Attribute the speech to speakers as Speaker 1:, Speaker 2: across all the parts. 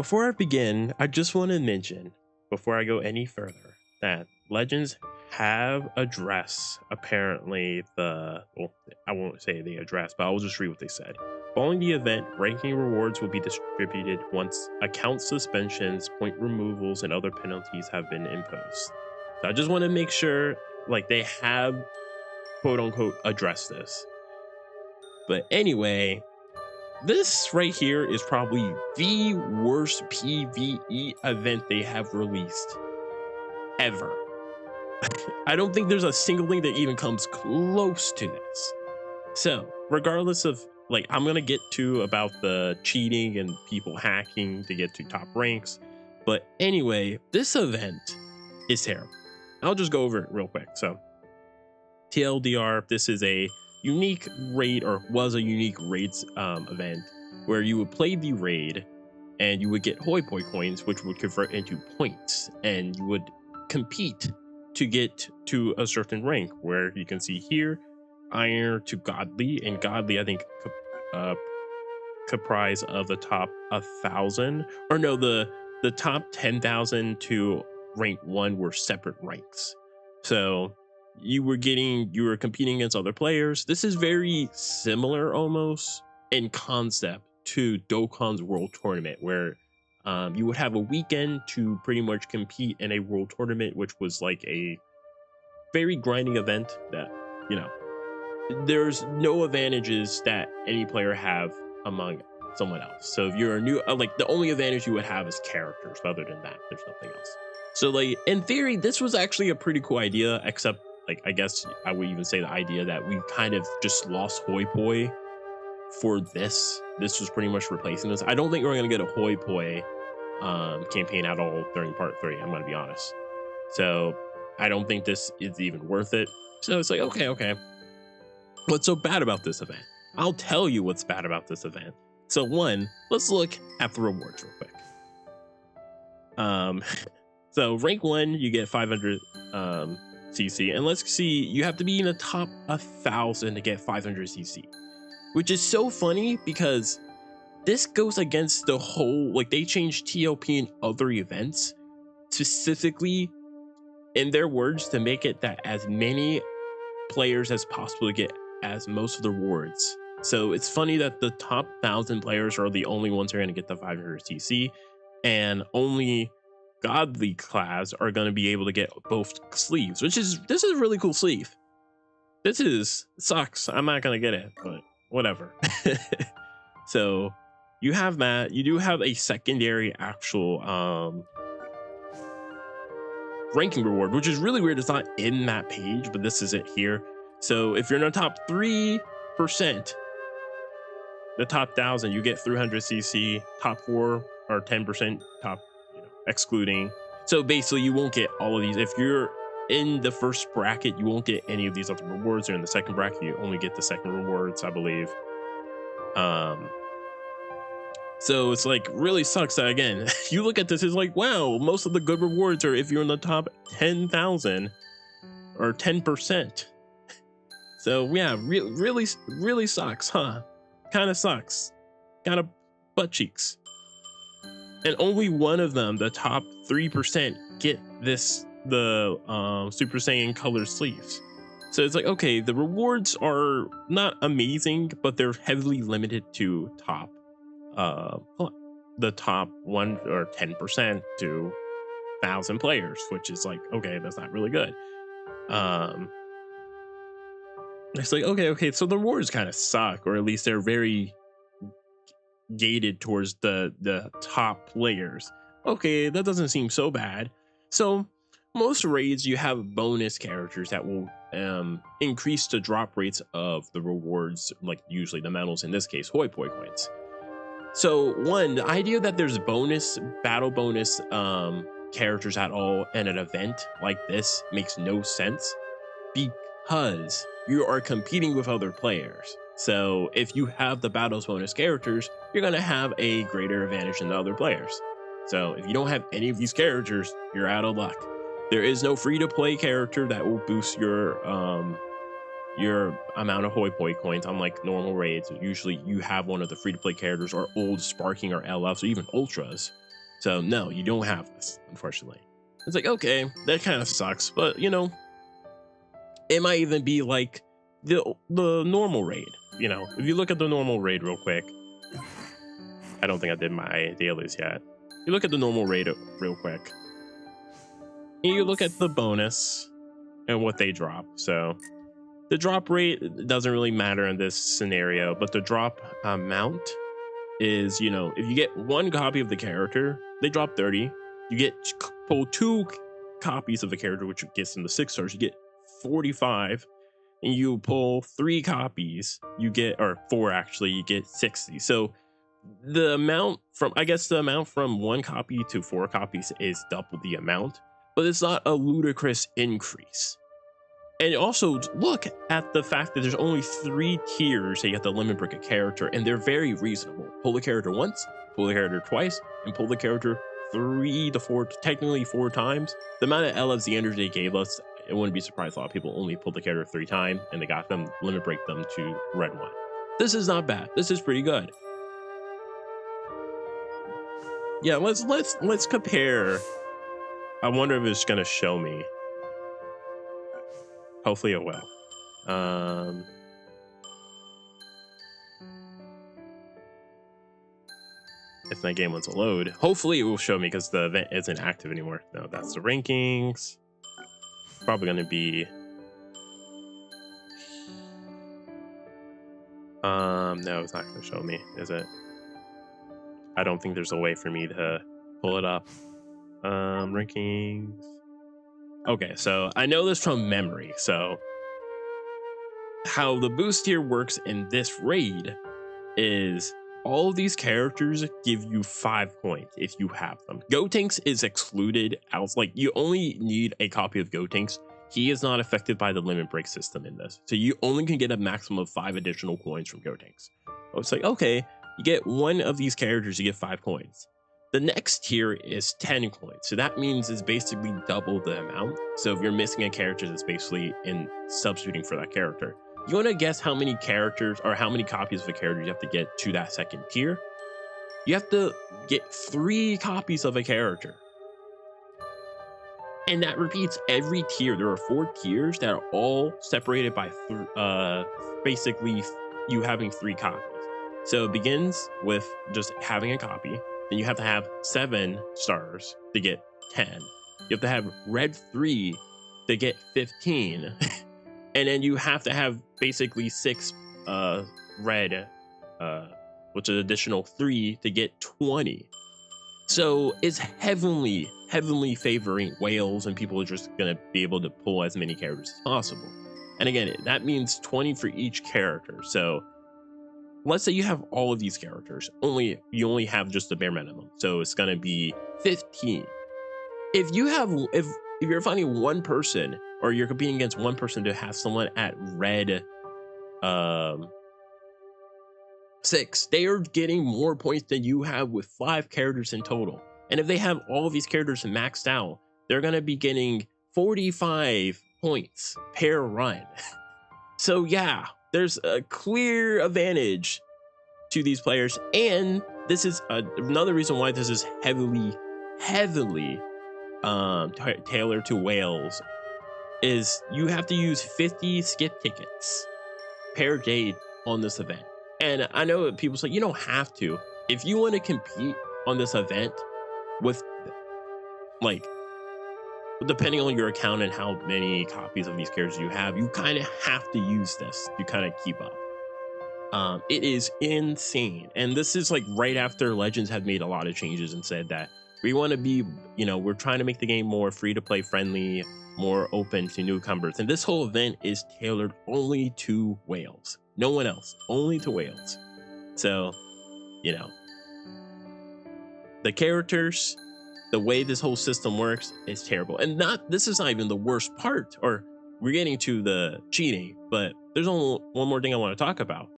Speaker 1: Before I begin, I just want to mention, before I go any further, that Legends have addressed apparently well, I won't say the address, but I'll just read what they said. Following the event, ranking rewards will be distributed once account suspensions, point removals, and other penalties have been imposed. So I just want to make sure, like, they have quote unquote addressed this. But anyway, this right here is probably the worst PvE event they have released ever. I don't think there's a single thing that even comes close to this. So, regardless of, like, I'm gonna get to about the cheating and people hacking to get to top ranks, but anyway, this event is terrible. I'll just go over it real quick. So, TLDR, this is a unique raid, or was a unique raids event, where you would play the raid and you would get hoi poi coins, which would convert into points, and you would compete to get to a certain rank, where you can see here iron to godly, and godly I think comprise of the top 1,000, or no, the top 10,000 to rank 1 were separate ranks. So you were competing against other players. This is very similar almost in concept to Dokkan's World Tournament, where you would have a weekend to pretty much compete in a world tournament, which was like a very grinding event that, you know, there's no advantages that any player have among someone else. So if you're a new, like, the only advantage you would have is characters. But other than that, there's nothing else. So, like, in theory, this was actually a pretty cool idea, except, like, I guess I would even say the idea that we kind of just lost hoi poi for this. This was pretty much replacing this. I don't think we're going to get a hoi poi campaign at all during part 3. I'm going to be honest. So I don't think this is even worth it. So it's like, okay. What's so bad about this event? I'll tell you what's bad about this event. So one, let's look at the rewards real quick. So rank 1, you get 500 CC, and let's see, you have to be in the top 1,000 to get 500 CC, which is so funny because this goes against the whole, like, they changed TLP in other events specifically, in their words, to make it that as many players as possible to get as most of the rewards. So it's funny that the top 1,000 players are the only ones who are going to get the 500 CC, and only godly class are going to be able to get both sleeves, this is a really cool sleeve. Sucks. I'm not going to get it, but whatever. So you have that. You do have a secondary actual ranking reward, which is really weird. It's not in that page, but this is it here. So if you're in the top 3%, the top 1,000, you get 300 CC. Top 4 or 10%, top, excluding. So basically, you won't get all of these. If you're in the first bracket, you won't get any of these other rewards. Or in the second bracket, you only get the second rewards, I believe. So it's like really sucks that, again, you look at this, it's like, wow, most of the good rewards are if you're in the top 10,000 or 10%. So yeah, really sucks, huh? Kind of sucks. Kind of butt cheeks. And only one of them, the top 3%, get the Super Saiyan color sleeves. So it's like, okay, the rewards are not amazing, but they're heavily limited to the top 1 or 10% to 1,000 players, which is like, okay, that's not really good. It's like, okay, so the rewards kind of suck, or at least they're very gated towards the top players. Okay, that doesn't seem so bad. So most raids, you have bonus characters that will increase the drop rates of the rewards, like usually the medals, in this case hoi poi coins. So one, the idea that there's battle bonus characters at all in an event like this makes no sense, because you are competing with other players. So if you have the battles bonus characters, you're going to have a greater advantage than the other players. So if you don't have any of these characters, you're out of luck. There is no free to play character that will boost your amount of hoi poi coins, unlike normal raids. Usually you have one of the free to play characters, or old sparking or LFs, or even ultras, So no, you don't have this, unfortunately. It's like, okay, that kind of sucks, but you know, it might even be like the normal raid. You know, if you look at the normal raid real quick, I don't think I did my dailies yet. You look at the normal raid real quick, and you look at the bonus and what they drop. So the drop rate doesn't really matter in this scenario, but the drop amount is, you know, if you get one copy of the character, they drop 30. You get pull 2 copies of the character, which gets them the 6 stars. You get 45, and you pull 3 copies, you get, or 4 actually, you get 60. So the amount from, I guess the amount from 1 copy to 4 copies is double the amount, but it's not a ludicrous increase. And also look at the fact that there's only 3 tiers that you have to limit break a character, and they're very reasonable. Pull the character once, pull the character twice, and pull the character 3 to 4, technically 4 times. The amount of LFZanders they gave us, it wouldn't be surprised a lot of people only pulled the character 3 times, and they got them limit break them to red 1. This is not bad. This is pretty good. Yeah, let's compare. I wonder if it's gonna show me. Hopefully it will. If my game wants to load, hopefully it will show me because the event isn't active anymore. No, that's the rankings. Probably going to be no, it's not going to show me, is it? I don't think there's a way for me to pull it up. Rankings. Okay, so I know this from memory. So how the boost tier works in this raid is all of these characters give you 5 points if you have them. Gotenks is excluded out. Like, you only need a copy of Gotenks. He is not affected by the limit break system in this. So you only can get a maximum of 5 additional coins from Gotenks. So it's like, okay, you get 1 of these characters, you get 5 coins. The next tier is 10 coins. So that means it's basically double the amount. So if you're missing a character, that's basically in substituting for that character. You want to guess how many characters or how many copies of a character you have to get to that second tier? You have to get 3 copies of a character. And that repeats every tier. There are 4 tiers that are all separated by basically you having 3 copies. So it begins with just having a copy. Then you have to have 7 stars to get 10. You have to have red 3 to get 15. And then you have to have basically 6 red, which is additional 3 to get 20. So it's heavily favoring whales, and people are just going to be able to pull as many characters as possible. And again, that means 20 for each character. So let's say you have all of these characters, you only have just the bare minimum. So it's going to be 15. If you're finding one person, or you're competing against one person to have someone at red 6, they are getting more points than you have with 5 characters in total. And if they have all of these characters maxed out, they're going to be getting 45 points per run. So yeah, there's a clear advantage to these players. And this is another reason why this is heavily tailored to whales, is you have to use 50 skip tickets per day on this event. And I know people say you don't have to. If you want to compete on this event with, like, depending on your account and how many copies of these characters you have, you kind of have to use this to kind of keep up. It is insane. And this is like right after Legends had made a lot of changes and said that we want to be, we're trying to make the game more free to play friendly, more open to newcomers. And this whole event is tailored only to whales. No one else, only to whales. So, the characters, the way this whole system works is terrible. And this is not even the worst part, or we're getting to the cheating, but there's only one more thing I want to talk about.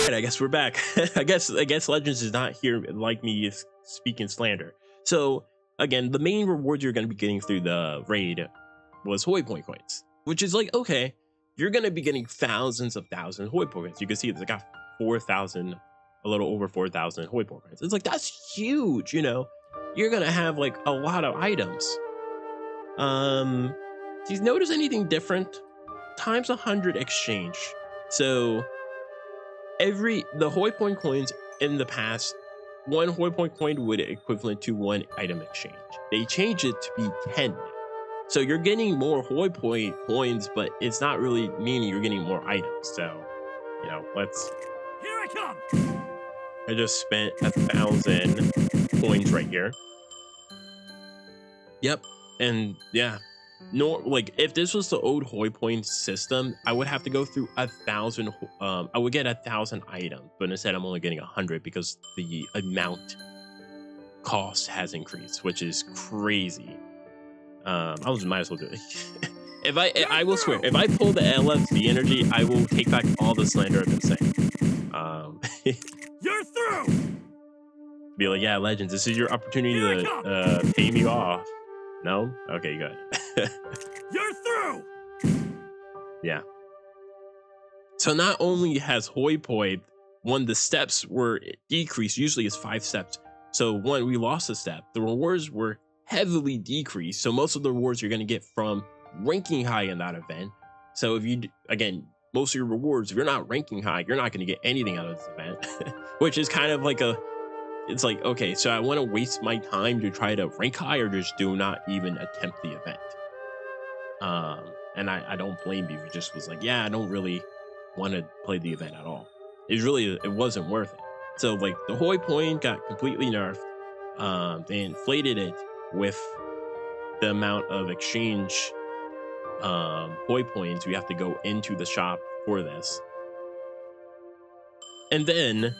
Speaker 1: I guess we're back. I guess Legends is not here like me speaking slander. So again, the main reward you're going to be getting through the raid was Hoi Point coins, which is like, okay, you're going to be getting thousands of hoi points. You can see it's got 4,000, a little over 4,000 hoi points. It's like, that's huge, you know. You're going to have like a lot of items. Do you notice anything different? Times 100 exchange. So the hoi point coins in the past, one hoi point coin would equivalent to one item exchange. They changed it to be 10 now. So you're getting more hoi point coins, but it's not really meaning you're getting more items. So, you know,
Speaker 2: Here I come.
Speaker 1: I just spent 1,000 coins right here. Yep. And yeah, like if this was the old hoi point system, I would have to go through 1,000. I would get 1,000 items, but instead I'm only getting 100 because the amount cost has increased, which is crazy. I might as well do it. If I will swear, if I pull the LFC energy, I will take back all the slander I've been saying.
Speaker 2: You're through.
Speaker 1: Be like, yeah, Legends, this is your opportunity to pay me off. No? Okay, good.
Speaker 2: You're through.
Speaker 1: Yeah. So not only has hoi point, when the steps were decreased, usually it's 5 steps. So when we lost a step, the rewards were heavily decreased. So most of the rewards you're going to get from ranking high in that event. So if you, again, most of your rewards, if you're not ranking high, you're not going to get anything out of this event, which is kind of like it's like, okay, so I want to waste my time to try to rank high or just do not even attempt the event. And I don't blame you if you just was like, yeah, I don't really want to play the event at all. It wasn't worth it. So like the hoi point got completely nerfed. They inflated it with the amount of exchange hoi points we have to go into the shop for this. And then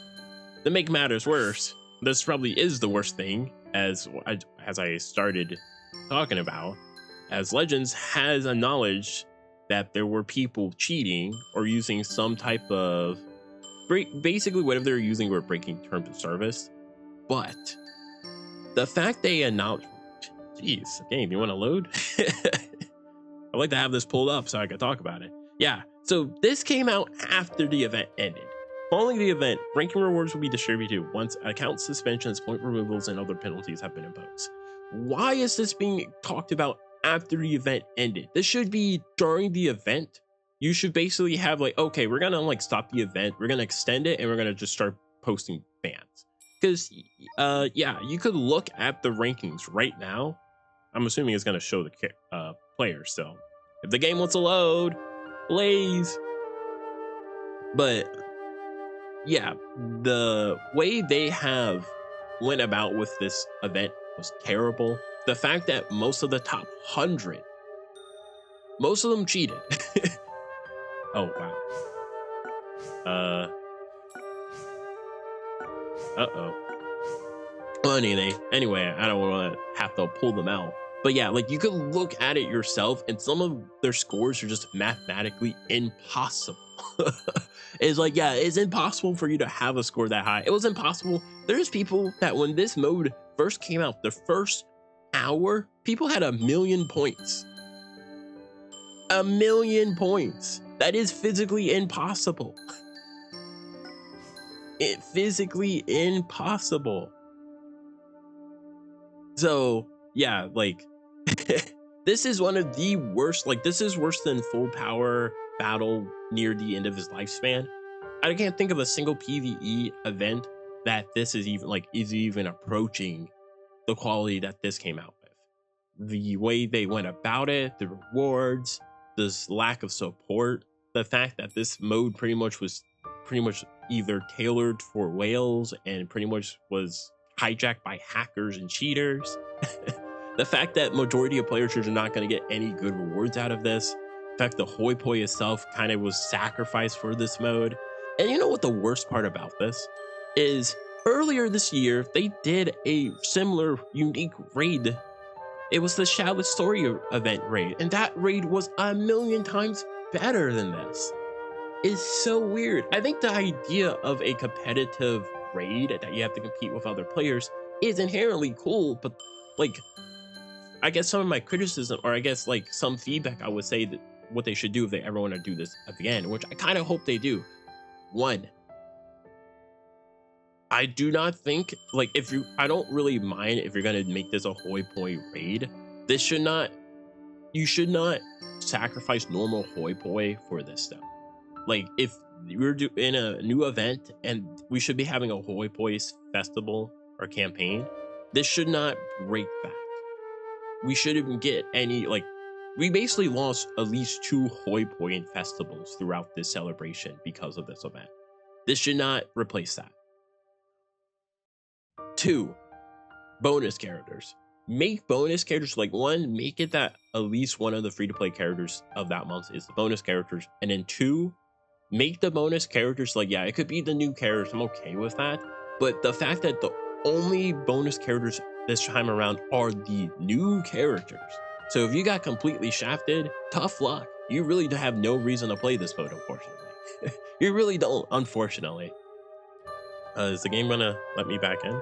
Speaker 1: to make matters worse, this probably is the worst thing, as I started talking about, as Legends has acknowledged that there were people cheating or using some type of basically whatever they're using were breaking terms of service. But the fact they announced, geez, game, you want to load? I'd like to have this pulled up so I can talk about it. Yeah, so this came out after the event ended. Following the event, ranking rewards will be distributed once account suspensions, point removals, and other penalties have been imposed. Why is this being talked about after the event ended? This should be during the event. You should basically have like, okay, we're gonna like stop the event, we're gonna extend it, and we're gonna just start posting bans. Because yeah, you could look at the rankings right now. I'm assuming it's gonna show the players. So if the game wants to load, please. But yeah, the way they have went about with this event was terrible. The fact that most of the top 100, most of them cheated. Oh wow. Well, anyway, I don't want to have to pull them out. But yeah, like you could look at it yourself, and some of their scores are just mathematically impossible. It's like, yeah, it's impossible for you to have a score that high. It was impossible. There's people that when this mode first came out, the first hour, people had 1,000,000 points. 1,000,000 points. That is physically impossible. It's physically impossible. So yeah, like this is one of the worst. Like this is worse than full power battle near the end of his lifespan. I can't think of a single PvE event that this is even approaching the quality that this came out with. The way they went about it, the rewards, this lack of support, the fact that this mode was either tailored for whales and pretty much was hijacked by hackers and cheaters. The fact that majority of players are not going to get any good rewards out of this. In fact, the hoi point itself kind of was sacrificed for this mode. And you know what the worst part about this is? Earlier this year, they did a similar unique raid. It was the Shallot Story event raid, and that raid was 1,000,000 times better than this. It's so weird. I think the idea of a competitive raid that you have to compete with other players is inherently cool, but like, I guess some of my criticism, or I guess like some feedback I would say that what they should do if they ever want to do this again, which I kind of hope they do. One, I do not think, like, I don't really mind if you're gonna make this a hoi poi raid. This should not, you should not sacrifice normal hoi poi for this stuff. Like, if we're in a new event and we should be having a hoi poi festival or campaign, this should not break that. We shouldn't get any, like, we basically lost at least 2 hoi poi festivals throughout this celebration because of this event. This should not replace that. 2, bonus characters. Make bonus characters, like, 1, make it that at least one of the free-to-play characters of that month is the bonus characters, and then 2, make the bonus characters, like, yeah, it could be the new characters, I'm okay with that, but the fact that the only bonus characters this time around are the new characters. So if you got completely shafted, tough luck. You really have no reason to play this mode, unfortunately. You really don't, unfortunately. Is the game gonna let me back in?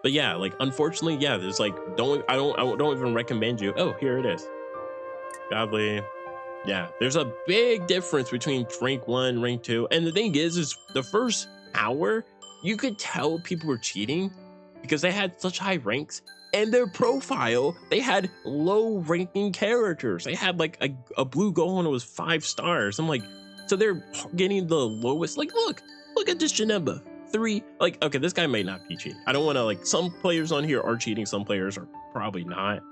Speaker 1: But yeah, like, unfortunately, yeah, there's like, I don't even recommend you. Oh, here it is. Godly. Yeah, there's a big difference between rank 1, rank 2. And the thing is the first hour, you could tell people were cheating because they had such high ranks, and their profile, they had low ranking characters. They had like a blue gold and it was 5 stars. I'm like, so they're getting the lowest. Like, look at this Janemba. 3, like, okay, this guy may not be cheating. I don't want to, like, some players on here are cheating, some players are probably not,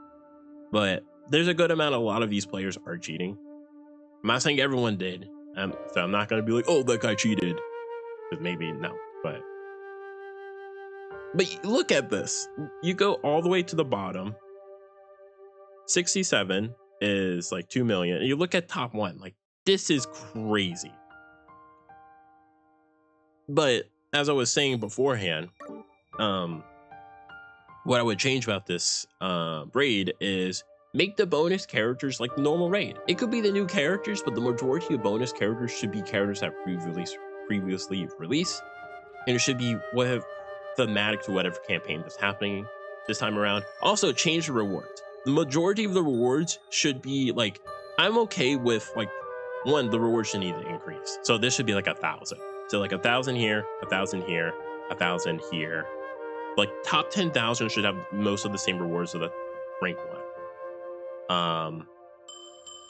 Speaker 1: but there's a good amount, a lot of these players are cheating. I'm not saying everyone did, so I'm not gonna be like, oh, that guy cheated, because maybe no, but look at this. You go all the way to the bottom. 67 is like 2 million. And you look at top 1, like, this is crazy. But as I was saying beforehand, what I would change about this raid is make the bonus characters like the normal raid. It could be the new characters, but the majority of bonus characters should be characters that previously released, and it should be thematic to whatever campaign that's happening this time around. Also, change the rewards. The majority of the rewards should be like, I'm okay with, like, 1, the rewards should need to increase. So this should be like 1,000. So like 1,000 here, 1,000 here, 1,000 here. Like, top 10,000 should have most of the same rewards of the rank 1.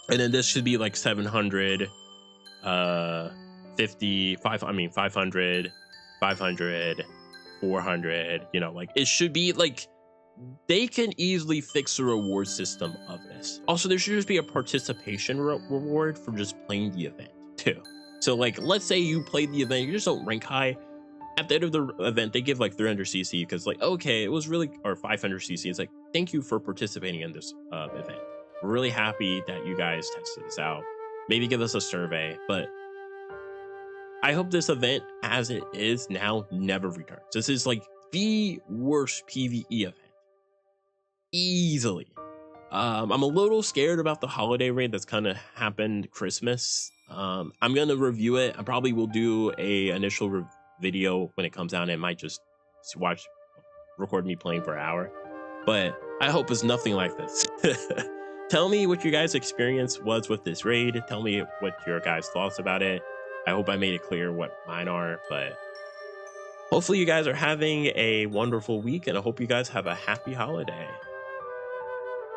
Speaker 1: And then this should be like 700, 50, 500, 500, 400, you know, like, it should be like, they can easily fix the reward system of this. Also, there should just be a participation reward for just playing the event too. So, like, let's say you played the event, you just don't rank high. At the end of the event, they give like 300 CC because, like, okay, it was really, or 500 CC. It's like, thank you for participating in this event. We're really happy that you guys tested this out. Maybe give us a survey, but I hope this event, as it is now, never returns. This is like the worst PvE event, easily. I'm a little scared about the holiday raid that's kind of happened Christmas. I'm gonna review it. I probably will do a initial video when it comes out. It might just record me playing for an hour, but I hope it's nothing like this. Tell me what your guys' experience was with this raid. Tell me what your guys' thoughts about it. I hope I made it clear what mine are, but hopefully you guys are having a wonderful week, and I hope you guys have a happy holiday.